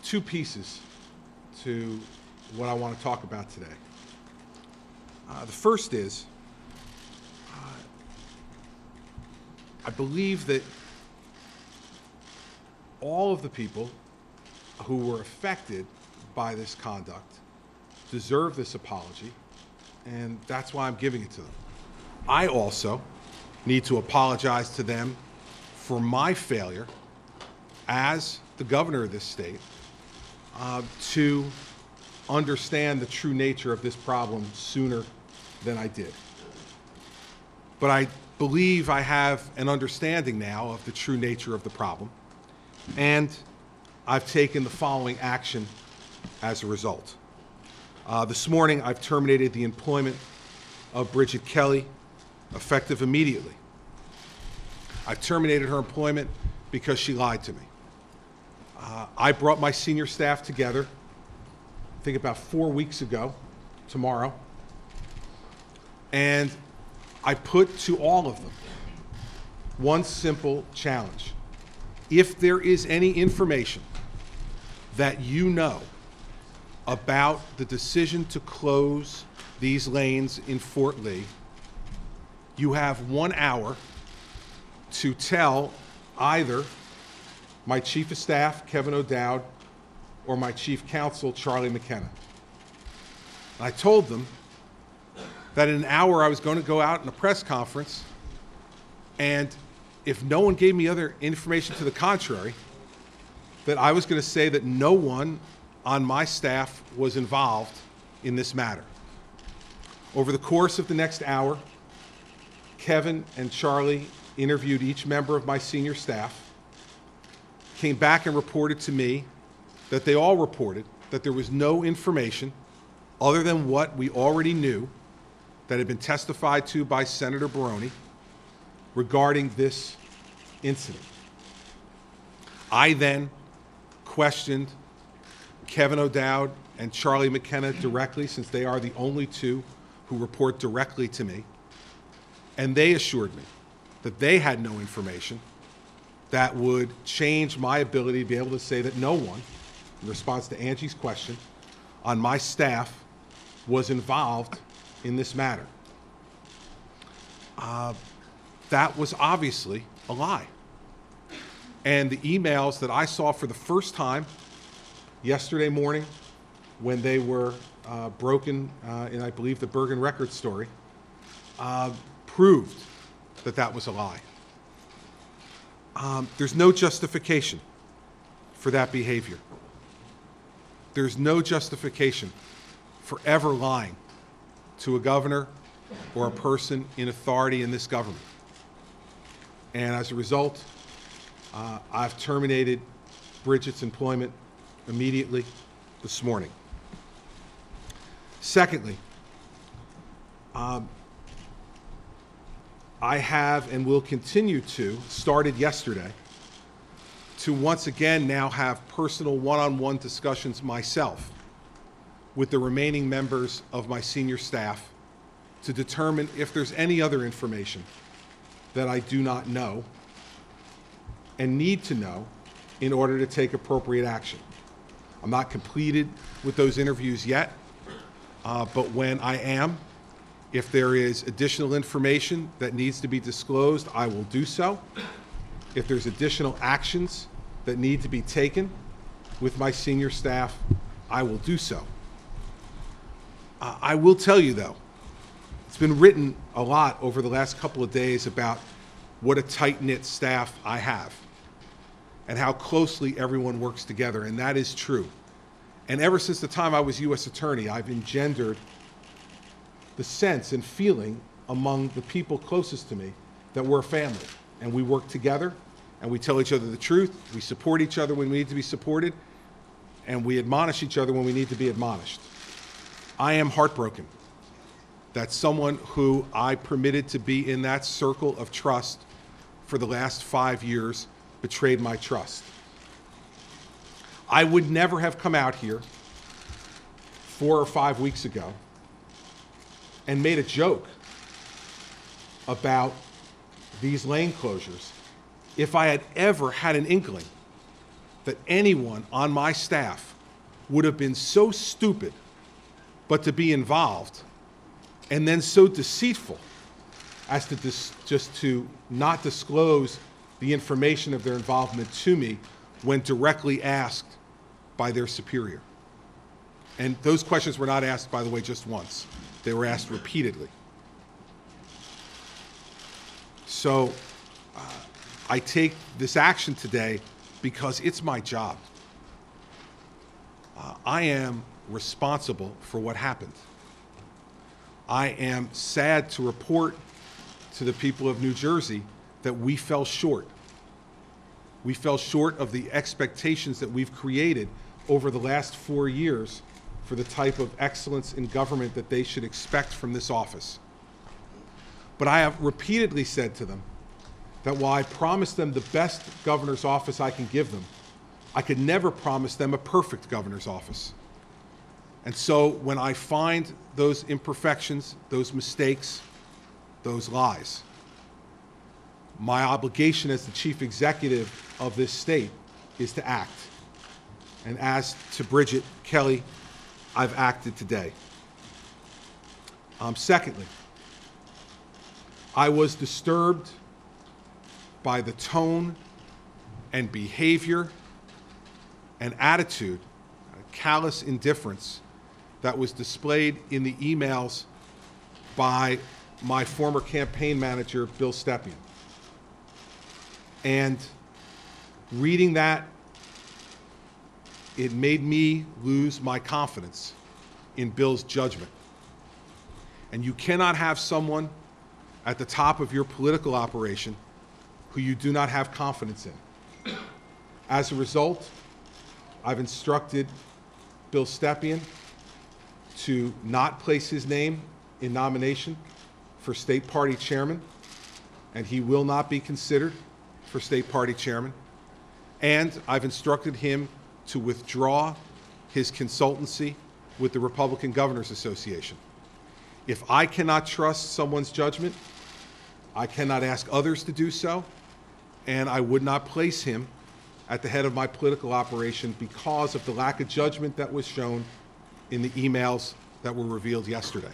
two pieces to what I want to talk about today. The first is, I believe that all of the people who were affected by this conduct deserve this apology, and that's why I'm giving it to them. I also need to apologize to them for my failure as the governor of this state to understand the true nature of this problem sooner than I did. But I believe I have an understanding now of the true nature of the problem, and I've taken the following action as a result. This morning, I've terminated the employment of Bridget Kelly, effective immediately. I've terminated her employment because she lied to me. I brought my senior staff together, I think about 4 weeks ago, tomorrow, and I put to all of them one simple challenge. If there is any information that you know about the decision to close these lanes in Fort Lee, you have 1 hour to tell either my Chief of Staff, Kevin O'Dowd, or my Chief Counsel, Charlie McKenna. I told them that in an hour I was going to go out in a press conference, and if no one gave me other information to the contrary, that I was going to say that no one on my staff was involved in this matter. Over the course of the next hour, Kevin and Charlie interviewed each member of my senior staff, came back and reported to me that they all reported that there was no information other than what we already knew that had been testified to by Senator Baroni regarding this incident. I then questioned Kevin O'Dowd and Charlie McKenna directly, since they are the only two who report directly to me, and they assured me that they had no information that would change my ability to be able to say that no one, in response to Angie's question, on my staff was involved in this matter. That was obviously a lie. And the emails that I saw for the first time yesterday morning when they were broken in, I believe, the Bergen Record story, proved that that was a lie. There's no justification for that behavior. There's no justification for ever lying to a governor or a person in authority in this government. And as a result, I've terminated Bridget's employment immediately this morning. Secondly, I have and will continue to, started yesterday, to once again now have personal one-on-one discussions myself with the remaining members of my senior staff to determine if there's any other information that I do not know and need to know in order to take appropriate action. I'm not completed with those interviews yet, but when I am, if there is additional information that needs to be disclosed, I will do so. If there's additional actions that need to be taken with my senior staff, I will do so. I will tell you, though, it's been written a lot over the last couple of days about what a tight-knit staff I have and how closely everyone works together, and that is true. And ever since the time I was U.S. Attorney, I've engendered the sense and feeling among the people closest to me that we're a family, and we work together, and we tell each other the truth, we support each other when we need to be supported, and we admonish each other when we need to be admonished. I am heartbroken that someone who I permitted to be in that circle of trust for the last 5 years betrayed my trust. I would never have come out here 4 or 5 weeks ago and made a joke about these lane closures if I had ever had an inkling that anyone on my staff would have been so stupid but to be involved, and then so deceitful as to just to not disclose the information of their involvement to me when directly asked by their superior. And those questions were not asked, by the way, just once. They were asked repeatedly. So I take this action today because it's my job. I am responsible for what happened. I am sad to report to the people of New Jersey that we fell short. We fell short of the expectations that we've created over the last 4 years for the type of excellence in government that they should expect from this office. But I have repeatedly said to them that while I promised them the best governor's office I can give them, I could never promise them a perfect governor's office. And so when I find those imperfections, those mistakes, those lies, my obligation as the chief executive of this state is to act. And as to Bridget Kelly, I've acted today. Secondly, I was disturbed by the tone and behavior and attitude, callous indifference that was displayed in the emails by my former campaign manager, Bill Stepien. And reading that, it made me lose my confidence in Bill's judgment. And you cannot have someone at the top of your political operation who you do not have confidence in. As a result, I've instructed Bill Stepien to not place his name in nomination for state party chairman, and he will not be considered for state party chairman. And I've instructed him to withdraw his consultancy with the Republican Governors Association. If I cannot trust someone's judgment, I cannot ask others to do so, and I would not place him at the head of my political operation because of the lack of judgment that was shown in the emails that were revealed yesterday.